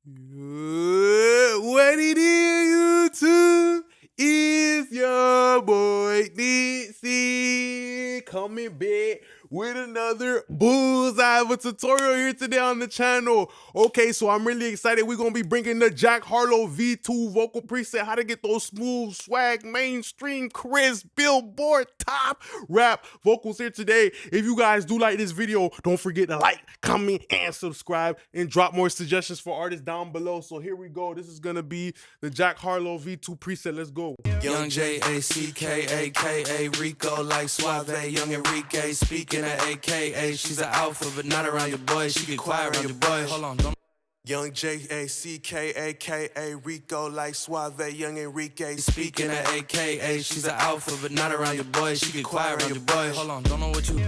What it is, YouTube? Is your boy De-essing coming back with another bullseye of a tutorial here today on the channel. Okay, so I'm really excited. We're gonna be bringing the Jack Harlow V2 vocal preset, how to get those smooth, swag, mainstream, crisp, billboard, top rap vocals here today. If you guys do like this video, don't forget to like, comment, and subscribe, and drop more suggestions for artists down below. So here we go. This is gonna be the Jack Harlow V2 preset. Let's go. Young J-A-C-K-A-K-A, Rico like Suave, Young Enrique, speaking of AKA, she's an alpha, but not around your boy, she get quiet around your boy, hold on, don't. Young J-A-C-K-A-K-A, Rico like Suave, Young Enrique, speaking of AKA, she's an alpha, but not around your boy, she get quiet around your boy, hold on, don't know what you.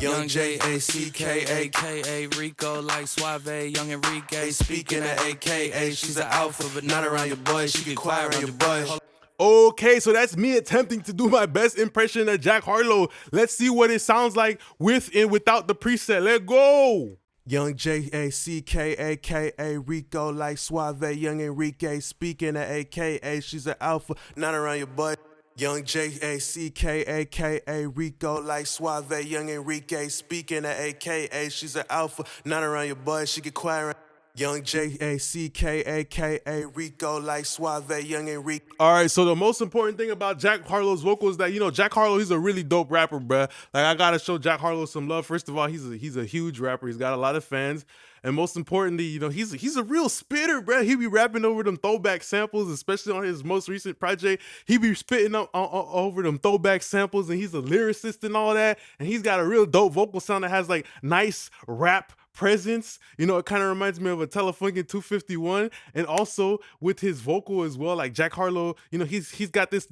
Young J-A-C-K-A-K-A, Rico like Suave, Young Enrique, speaking of AKA, she's an alpha, but not around your boy, she get quiet around your boy, hold on. Okay, so that's me attempting to do my best impression of Jack Harlow. Let's see what it sounds like with and without the preset. Let's go. Young J-A-C-K-A-K-A, Rico like Suave, Young Enrique, speaking of AKA, she's an alpha, not around your boy. Young J-A-C-K-A-K-A, Rico like Suave, Young Enrique, speaking of AKA, she's an alpha, not around your boy, she get quiet. Young J-A-C-K-A-K-A, Rico like Suave, Young Enrique. All right, so the most important thing about Jack Harlow's vocals is that, you know, Jack Harlow, he's a really dope rapper, bruh. Like, I gotta show Jack Harlow some love. First of all, he's a huge rapper. He's got a lot of fans. And most importantly, you know, he's a real spitter, bruh. He be rapping over them throwback samples, especially on his most recent project. He be spitting up over them throwback samples, and he's a lyricist and all that. And he's got a real dope vocal sound that has like nice rap presence. You know, it kind of reminds me of a Telefunken 251, and also with his vocal as well. Like Jack Harlow, you know, he's got this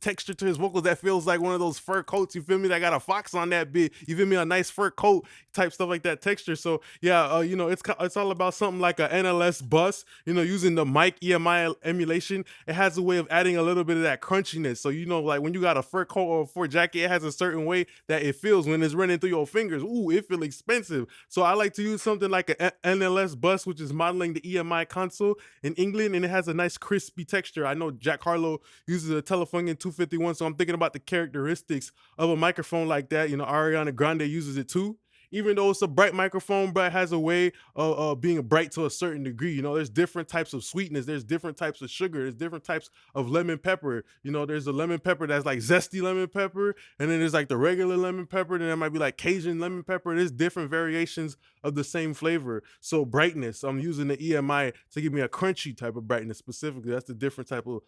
texture to his vocals that feels like one of those fur coats, you feel me, that got a fox on that bit, you feel me, a nice fur coat type stuff like that texture. So yeah, you know, it's all about something like a NLS bus, you know, using the mic EMI emulation. It has a way of adding a little bit of that crunchiness. So, you know, like when you got a fur coat or a fur jacket, it has a certain way that it feels when it's running through your fingers. Ooh, it feels expensive. So I like to use something like a NLS bus, which is modeling the EMI console in England, and it has a nice crispy texture. I know Jack Harlow uses a Telefunken 251, so I'm thinking about the characteristics of a microphone like that. You know, Ariana Grande uses it too. Even though it's a bright microphone, but it has a way of being bright to a certain degree. You know, there's different types of sweetness, there's different types of sugar, there's different types of lemon pepper. You know, there's a lemon pepper that's like zesty lemon pepper, and then there's like the regular lemon pepper, then there might be like Cajun lemon pepper. There's different variations of the same flavor. So brightness, I'm using the EMI to give me a crunchy type of brightness specifically. That's the different type of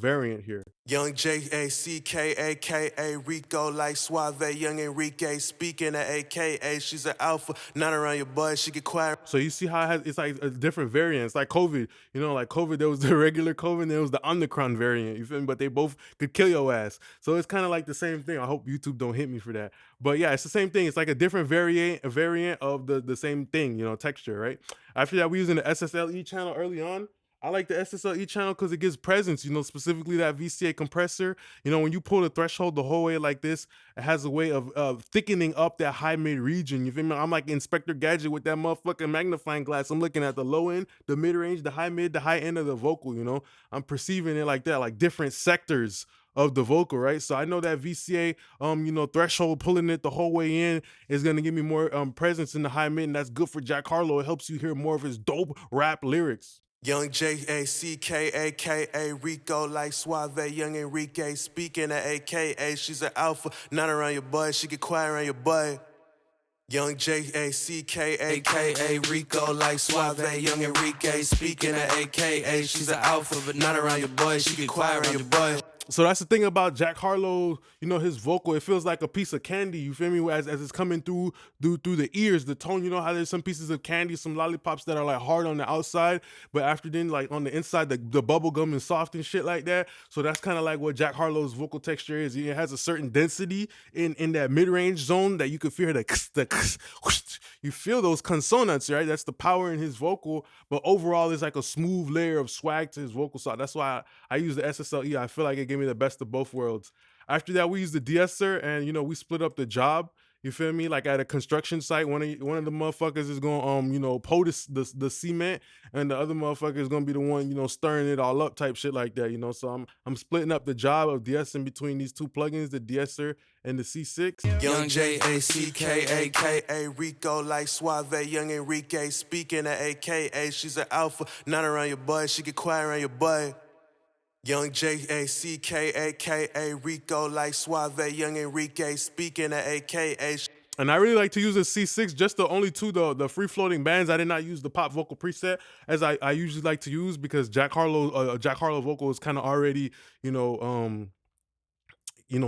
variant here. Young J-A-C-K-A-K-A, Rico like Suave, Young Enrique, speaking of AKA, she's an alpha, not around your boy, she get quiet. So you see how it's like a different variants, like COVID. You know, like COVID, there was the regular COVID, and there was the Omicron variant. You feel me? But they both could kill your ass. So it's kind of like the same thing. I hope YouTube don't hit me for that. But yeah, it's the same thing. It's like a different variant of the same thing. You know, texture, right? After that, we using the SSLE channel early on. I like the SSLE channel because it gives presence, you know, specifically that VCA compressor. You know, when you pull the threshold the whole way like this, it has a way of thickening up that high mid region. You feel me? I'm like Inspector Gadget with that motherfucking magnifying glass. I'm looking at the low end, the mid range, the high mid, the high end of the vocal, you know. I'm perceiving it like that, like different sectors of the vocal, right? So I know that VCA, you know, threshold, pulling it the whole way in is gonna give me more presence in the high mid, and that's good for Jack Harlow. It helps you hear more of his dope rap lyrics. Young J-A-C-K-A-K-A, Rico like Suave, Young Enrique, speaking of AKA, she's an alpha, not around your boy, she get quiet around your boy. Young J-A-C-K-A-K-A, Rico like Suave, Young Enrique, speaking of AKA, she's an alpha, but not around your boy, she get quiet around your boy. So that's the thing about Jack Harlow, you know, his vocal, it feels like a piece of candy, you feel me, as it's coming through the ears, the tone. You know how there's some pieces of candy, some lollipops that are like hard on the outside, but after then, like on the inside, the bubble gum is soft and shit like that. So that's kind of like what Jack Harlow's vocal texture is. It has a certain density in that mid-range zone that you could feel you feel those consonants, right? That's the power in his vocal, but overall there's like a smooth layer of swag to his vocal. So that's why I use the SSLE. I feel like it gave me the best of both worlds. After that, we used the de-esser, and you know, we split up the job. You feel me? Like at a construction site, one of the motherfuckers is gonna pour the cement, and the other motherfucker is gonna be the one stirring it all up, type shit like that. So I'm splitting up the job of de-essing between these two plugins, the de-esser and the C6. Young J-A-C-K-A-K-A Rico like Suave, young Enrique speaking of AKA. She's an alpha, not around your boy, she get quiet around your boy. Young J-A-C-K-A-K-A Rico like Suave, young Enrique speaking of AKA. And I really like to use a C6, just the only two, the free floating bands. I did not use the pop vocal preset as I usually like to use, because Jack Harlow vocal is kind of already,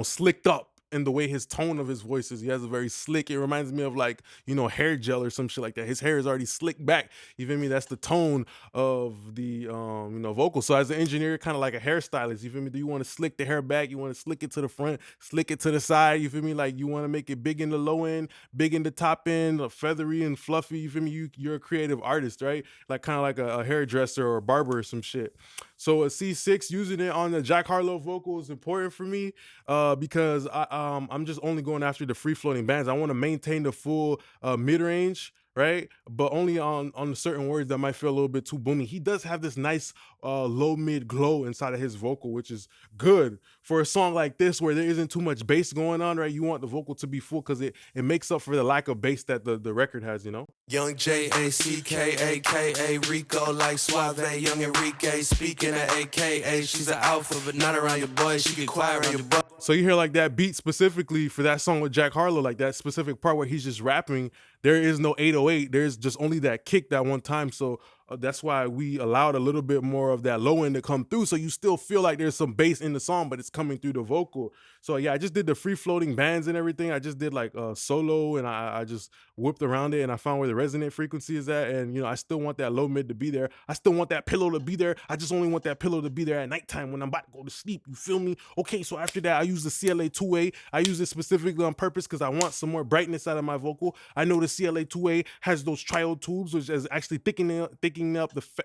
slicked up in the way his tone of his voice is. He has a very slick, it reminds me of like, hair gel or some shit like that. His hair is already slicked back. You feel me? That's the tone of the vocal. So as an engineer, kind of like a hairstylist, you feel me? Do you want to slick the hair back? You want to slick it to the front, slick it to the side, you feel me? Like you want to make it big in the low end, big in the top end, feathery and fluffy, you feel me? You're a creative artist, right? Like kind of like a hairdresser or a barber or some shit. So a C6, using it on the Jack Harlow vocal is important for me, because I'm just only going after the free floating bands. I want to maintain the full mid range, right? But only on certain words that might feel a little bit too boomy. He does have this nice low mid glow inside of his vocal, which is good for a song like this where there isn't too much bass going on, right? You want the vocal to be full because it makes up for the lack of bass that the record has, Young J-A-C-K-A-K-A Rico like Suave, young Enrique speaking of AKA. She's an alpha, but not around your boy, she get quiet around your boy. So you hear like that beat specifically for that song with Jack Harlow, like that specific part where he's just rapping, there is no 808, there's just only that kick that one time. So that's why we allowed a little bit more of that low end to come through, so you still feel like there's some bass in the song, but it's coming through the vocal. So yeah, I just did the free floating bands and everything. I just did like a solo, and I just whipped around it, and I found where the resonant frequency is at. And I still want that low mid to be there. I still want that pillow to be there. I just only want that pillow to be there at nighttime when I'm about to go to sleep. You feel me? Okay, so after that, I use the CLA 2A. I use it specifically on purpose because I want some more brightness out of my vocal. I know the CLA 2A has those triode tubes, which is actually thickening up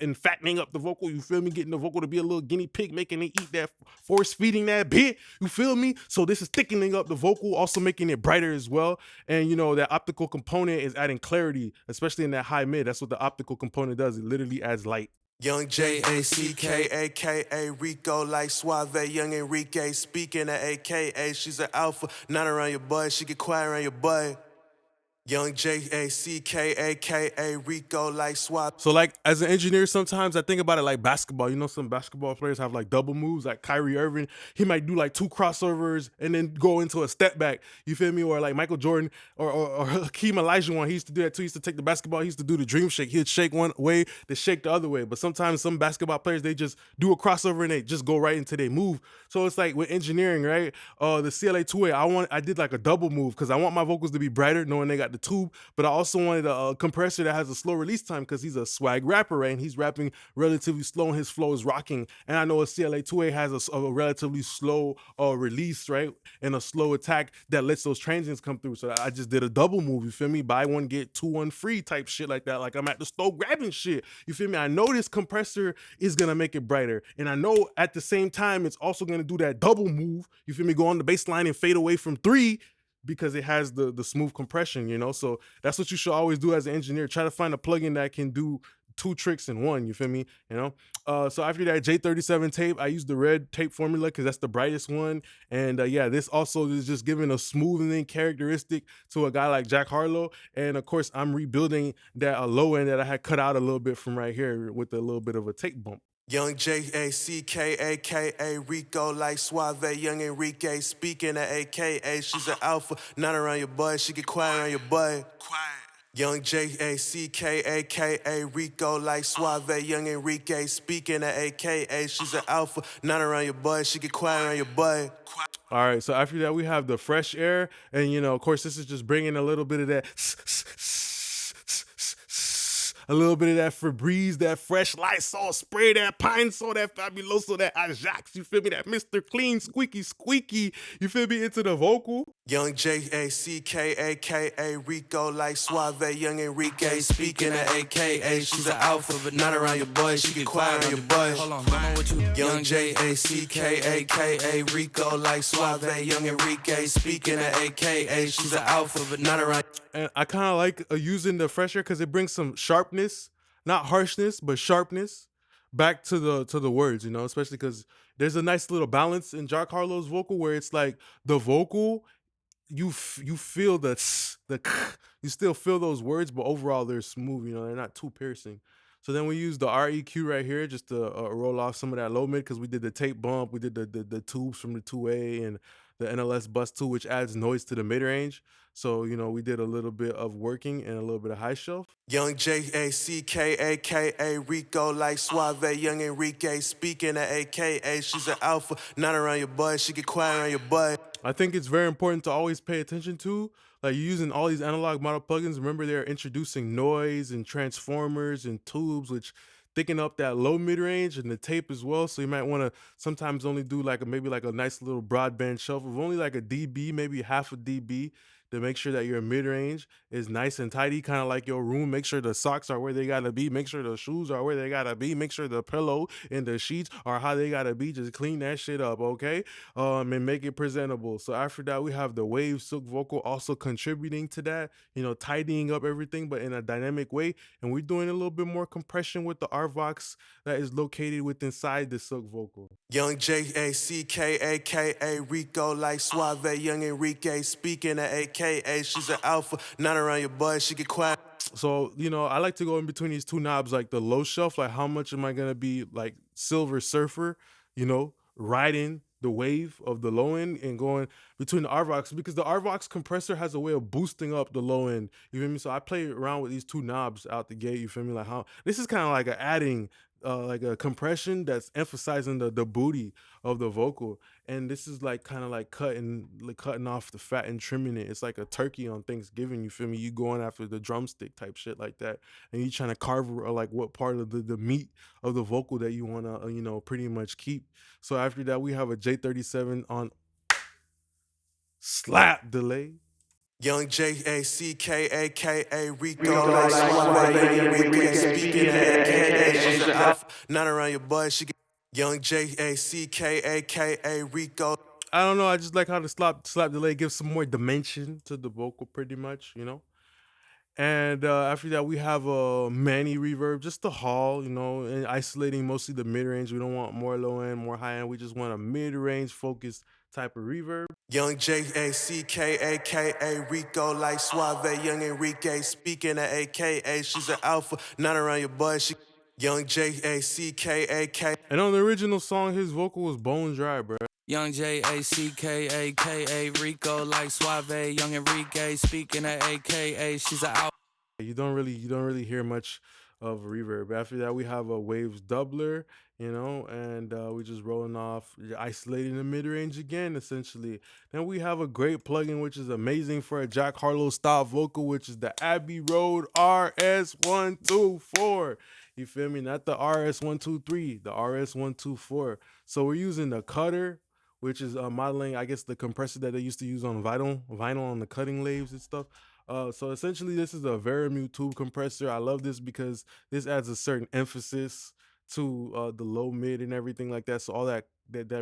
and fattening up the vocal. You feel me? Getting the vocal to be a little guinea pig, making it eat that, force feeding that bit. You feel me? So this is thickening up the vocal, also making it brighter as well. And that optical component is adding clarity, especially in that high mid. That's what the optical component does. It literally adds light. Young J-A-C-K-A-K-A Rico like Suave, young Enrique speaking of AKA. She's an alpha, not around your boy, she get quiet around your boy. Young J-A-C-K-A-K-A Rico like Suave. So like as an engineer, sometimes I think about it like basketball. Some basketball players have like double moves, like Kyrie Irving. He might do like 2 crossovers and then go into a step back. You feel me? Or like Michael Jordan or Hakeem Olajuwon. He used to do that too. He used to take the basketball. He used to do the dream shake. He'd shake one way, then shake the other way. But sometimes some basketball players, they just do a crossover and they just go right into their move. So it's like with engineering, right? The CLA 2A, I did like a double move because I want my vocals to be brighter, knowing they got the tube, but I also wanted a compressor that has a slow release time because he's a swag rapper, right? And he's rapping relatively slow and his flow is rocking. And I know a CLA 2A has a relatively slow release, right? And a slow attack that lets those transients come through. So I just did a double move, you feel me? Buy one, get 2 1 free type shit like that. Like I'm at the store grabbing shit, you feel me? I know this compressor is gonna make it brighter. And I know at the same time, it's also gonna do that double move, you feel me? Go on the bass line and fade away from 3, because it has the smooth compression, so that's what you should always do as an engineer. Try to find a plugin that can do 2 tricks in one, you feel me? So after that J37 tape, I use the red tape formula because that's the brightest one. And yeah, this also is just giving a smoothing characteristic to a guy like Jack Harlow. And of course, I'm rebuilding that low end that I had cut out a little bit from right here with a little bit of a tape bump. Young J-A-C-K-A-K-A Rico like Suave, young Enrique speaking of AKA. She's an alpha, not around your boy, she get quiet around your boy. Young J-A-C-K-A-K-A Rico like Suave, young Enrique speaking of AKA. She's an alpha, not around your boy, she get quiet around your boy. All right, so after that we have the fresh air, and of course this is just bringing a little bit of that a little bit of that Febreze, that fresh Lysol spray, that Pine Sol, that Fabuloso, that Ajax, you feel me? That Mr. Clean, squeaky, squeaky, you feel me? Into the vocal. Young J-A-C-K, a.k.a. Rico, like Suave, young Enrique. Speaking of AKA, she's an alpha, but not around your boy. She get quiet around your boy. Hold on, don't know what you. Young J-A-C-K, a.k.a. Rico, like Suave, young Enrique. Speaking of AKA, she's an alpha, but not around. And I kind of like using the fresher because it brings some sharpness, not harshness, but sharpness back to the words, you know, especially because there's a nice little balance in Jack Harlow's vocal where it's like the vocal you feel the you still feel those words, but overall they're smooth. You know, they're not too piercing. So then we use the REQ right here just to roll off some of that low mid because we did the tape bump, we did the tubes from the 2A and the NLS bus 2, which adds noise to the mid range. So you know we did a little bit of working and a little bit of high shelf. Young J-A-C-K, a.k.a. Rico, like Suave, young Enrique. Speaking of AKA, she's an alpha, not around your boy. She get quiet around your boy. I think it's very important to always pay attention to, like you're using all these analog model plugins. Remember, they're introducing noise and transformers and tubes, which thicken up that low mid range and the tape as well. So you might want to sometimes only do like maybe like a nice little broadband shelf of only like a dB, maybe half a dB, to make sure that your mid range is nice and tidy, kind of like your room. Make sure the socks are where they gotta be. Make sure the shoes are where they gotta be. Make sure the pillow and the sheets are how they gotta be. Just clean that shit up, okay? And make it presentable. So after that, we have the wave silk vocal also contributing to that, you know, tidying up everything, but in a dynamic way. And we're doing a little bit more compression with the RVox that is located within inside the silk vocal. Young J-A-C-K, a.k.a. Rico, like Suave, young Enrique. Speaking of AKA, she's an alpha, not around your boy. She get quiet. So, you know, I like to go in between these two knobs, like the low shelf, like how much am I gonna be like Silver Surfer, you know, riding the wave of the low end and going between the RVox, because the RVox compressor has a way of boosting up the low end. You feel me? So I play around with these two knobs out the gate. You feel me? Like how this is kind of like adding like a compression that's emphasizing the booty of the vocal, and this is like kind of like cutting off the fat and trimming it. It's like a turkey on Thanksgiving. You feel me? You going after the drumstick type shit like that, and you trying to carve like what part of the meat of the vocal that you want to you know, pretty much keep. So after that, we have a J37 on slap delay. Young J-A-C-K, a.k.a. Rico, like Suave, young Enrique. Speaking of AKA, she's an alpha, not around your boy. She get. Young J-A-C-K, a.k.a. Rico. I don't know. I just like how the slap delay gives some more dimension to the vocal, pretty much, you know. And after that, we have a Manny reverb, just the hall, you know, and isolating mostly the mid range. We don't want more low end, more high end. We just want a mid range focused type of reverb. Young J-A-C-K, a.k.a. Rico, like Suave, young Enrique. Speaking of AKA, she's an alpha, not around your boy. She. Young J-A-C-K, a.k.a. And on the original song, his vocal was bone dry, bro. Young J-A-C-K, a.k.a. Rico, like Suave, young Enrique. Speaking of AKA, she's an alpha. You don't really hear much of reverb. After that, we have a waves doubler, you know, and we just rolling off, isolating the mid range again, essentially. Then we have a great plugin which is amazing for a Jack Harlow style vocal, which is the Abbey Road RS124. You feel me? Not the RS123, the RS124. So we're using the cutter, which is modeling, I guess, the compressor that they used to use on vinyl on the cutting lathes and stuff. So essentially, this is a Veramute tube compressor. I love this because this adds a certain emphasis to the low mid and everything like that. So all that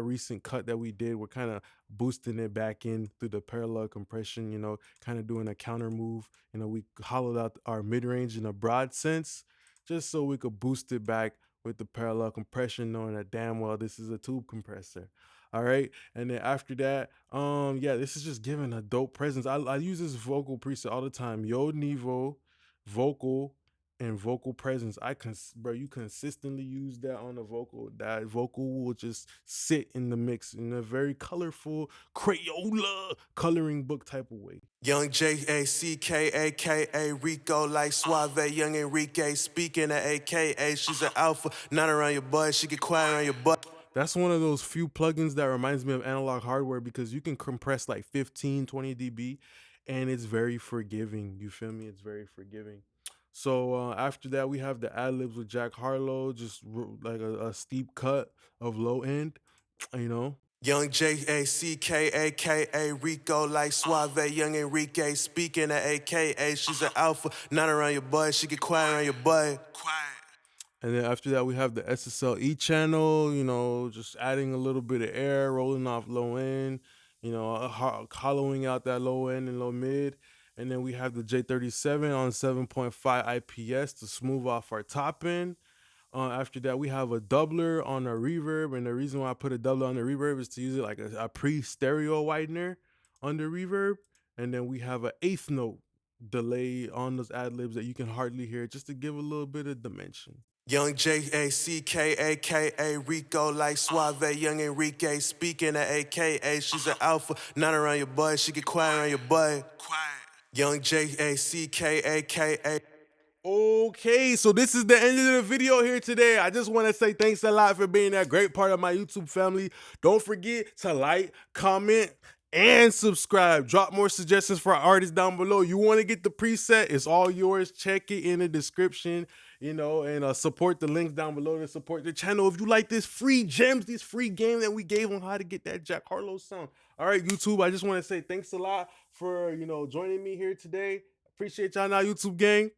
recent cut that we did, we're kind of boosting it back in through the parallel compression. You know, kind of doing a counter move. You know, we hollowed out our mid range in a broad sense, just so we could boost it back with the parallel compression, knowing that damn well this is a tube compressor. All right. And then after that, yeah, this is just giving a dope presence. I use this vocal preset all the time. Yo Niveau, vocal, and vocal presence. Bro, you consistently use that on the vocal. That vocal will just sit in the mix in a very colorful Crayola coloring book type of way. Young J-A-C-K, a.k.a. Rico, like Suave, young Enrique. Speaking of AKA, she's an alpha, not around your boy. She get quiet around your boy. That's one of those few plugins that reminds me of analog hardware because you can compress like 15, 20 dB and it's very forgiving. You feel me? It's very forgiving. So after that, we have the adlibs with Jack Harlow, just like a steep cut of low end, you know. Young J-A-C-K, a.k.a. Rico like Suave. Young Enrique speaking at a.k.a. She's an alpha, not around your boy. She get quiet around your boy. And then after that, we have the SSLE channel, you know, just adding a little bit of air, rolling off low end, you know, hollowing out that low end and low mid. And then we have the J37 on 7.5 IPS to smooth off our top end. After that, we have a doubler on a reverb. And the reason why I put a doubler on the reverb is to use it like a pre-stereo widener on the reverb. And then we have an eighth note delay on those ad libs that you can hardly hear, just to give a little bit of dimension. Young J-A-C-K, a.k.a. Rico like Suave. Young Enrique speaking at a.k.a. She's an alpha, not around your boy. She get quiet around your boy. Young J-A-C-K, a.k.a. Okay, so this is the end of the video here today. I just want to say thanks a lot for being that great part of my YouTube family. Don't forget to like, comment, and subscribe. Drop more suggestions for artists down below. You want to get the preset, it's all yours. Check it in the description, you know, and support the links down below to support the channel. If you like this free gems, this free game that we gave on how to get that Jack Harlow sound. All right, YouTube, I just want to say thanks a lot for, you know, joining me here today. Appreciate y'all now, YouTube gang.